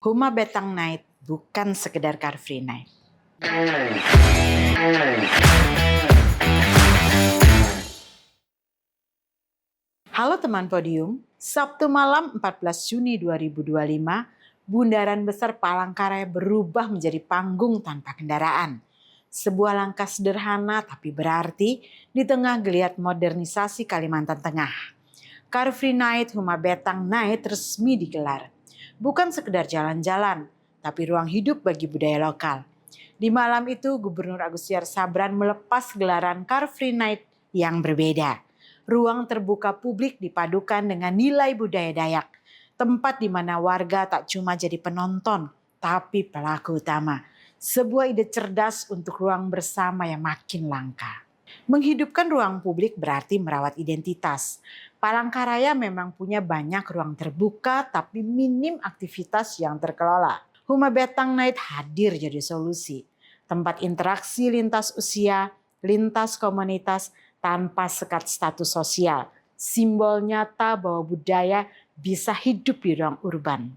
Huma Betang Night bukan sekedar Car Free Night. Halo teman podium, Sabtu malam 14 Juni 2025, Bundaran Besar Palangkaraya berubah menjadi panggung tanpa kendaraan. Sebuah langkah sederhana tapi berarti di tengah geliat modernisasi Kalimantan Tengah. Car Free Night Huma Betang Night resmi digelar. Bukan sekedar jalan-jalan, tapi ruang hidup bagi budaya lokal. Di malam itu Gubernur Agustiar Sabran melepas gelaran Car Free Night yang berbeda. Ruang terbuka publik dipadukan dengan nilai budaya Dayak. Tempat di mana warga tak cuma jadi penonton, tapi pelaku utama. Sebuah ide cerdas untuk ruang bersama yang makin langka. Menghidupkan ruang publik berarti merawat identitas. Palangkaraya memang punya banyak ruang terbuka tapi minim aktivitas yang terkelola. Huma Betang Night hadir jadi solusi. Tempat interaksi lintas usia, lintas komunitas tanpa sekat status sosial. Simbol nyata bahwa budaya bisa hidup di ruang urban.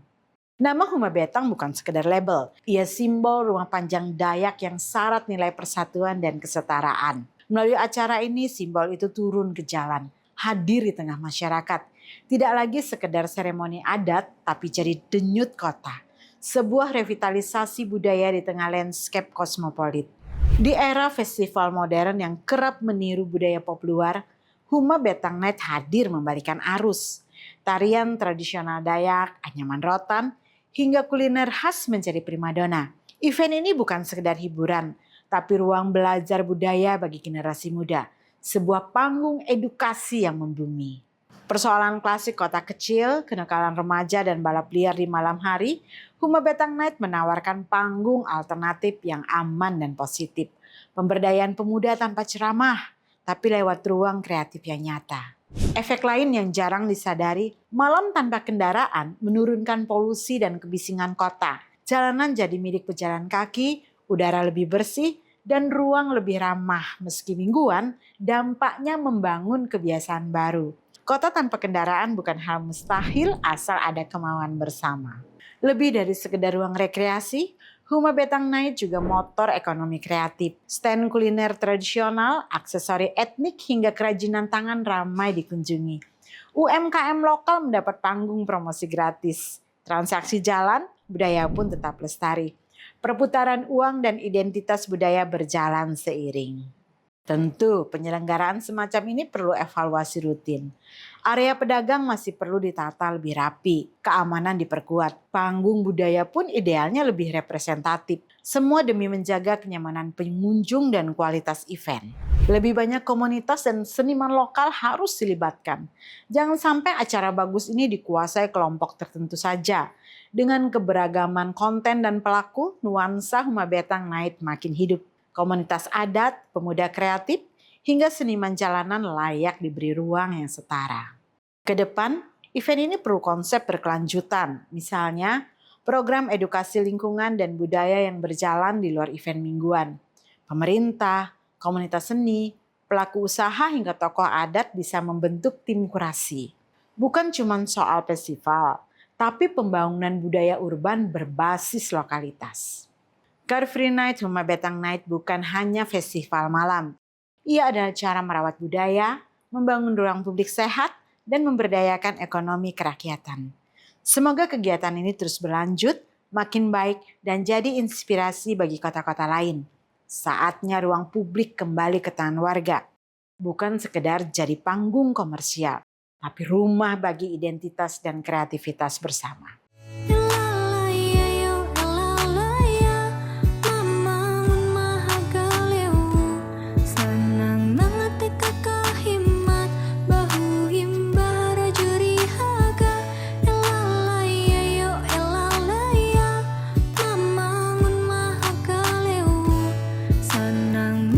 Nama Huma Betang bukan sekedar label, ia simbol rumah panjang Dayak yang syarat nilai persatuan dan kesetaraan. Melalui acara ini simbol itu turun ke jalan, hadir di tengah masyarakat. Tidak lagi sekedar seremoni adat, tapi jadi denyut kota. Sebuah revitalisasi budaya di tengah landscape kosmopolit. Di era festival modern yang kerap meniru budaya pop luar, Huma Betang Night hadir membalikan arus. Tarian tradisional Dayak, anyaman rotan, hingga kuliner khas menjadi primadona. Event ini bukan sekedar hiburan, tapi ruang belajar budaya bagi generasi muda. Sebuah panggung edukasi yang membumi. Persoalan klasik kota kecil, kenakalan remaja dan balap liar di malam hari, Huma Betang Night menawarkan panggung alternatif yang aman dan positif. Pemberdayaan pemuda tanpa ceramah, tapi lewat ruang kreatif yang nyata. Efek lain yang jarang disadari, malam tanpa kendaraan menurunkan polusi dan kebisingan kota. Jalanan jadi milik pejalan kaki, udara lebih bersih, dan ruang lebih ramah. Meski mingguan, dampaknya membangun kebiasaan baru. Kota tanpa kendaraan bukan hal mustahil asal ada kemauan bersama. Lebih dari sekedar ruang rekreasi, Huma Betang Night juga motor ekonomi kreatif. Stand kuliner tradisional, aksesori etnik hingga kerajinan tangan ramai dikunjungi. UMKM lokal mendapat panggung promosi gratis. Transaksi jalan, budaya pun tetap lestari. Perputaran uang dan identitas budaya berjalan seiring. Tentu penyelenggaraan semacam ini perlu evaluasi rutin. Area pedagang masih perlu ditata lebih rapi, keamanan diperkuat, panggung budaya pun idealnya lebih representatif. Semua demi menjaga kenyamanan pengunjung dan kualitas event. Lebih banyak komunitas dan seniman lokal harus dilibatkan. Jangan sampai acara bagus ini dikuasai kelompok tertentu saja. Dengan keberagaman konten dan pelaku, nuansa Huma Betang Night makin hidup. Komunitas adat, pemuda kreatif, hingga seniman jalanan layak diberi ruang yang setara. Kedepan, event ini perlu konsep berkelanjutan. Misalnya, program edukasi lingkungan dan budaya yang berjalan di luar event mingguan. Pemerintah, komunitas seni, pelaku usaha hingga tokoh adat bisa membentuk tim kurasi. Bukan cuma soal festival, tapi pembangunan budaya urban berbasis lokalitas. Car Free Night Huma Betang Night bukan hanya festival malam. Ia adalah cara merawat budaya, membangun ruang publik sehat, dan memberdayakan ekonomi kerakyatan. Semoga kegiatan ini terus berlanjut, makin baik, dan jadi inspirasi bagi kota-kota lain. Saatnya ruang publik kembali ke tangan warga. Bukan sekedar jadi panggung komersial, tapi rumah bagi identitas dan kreativitas bersama. Senang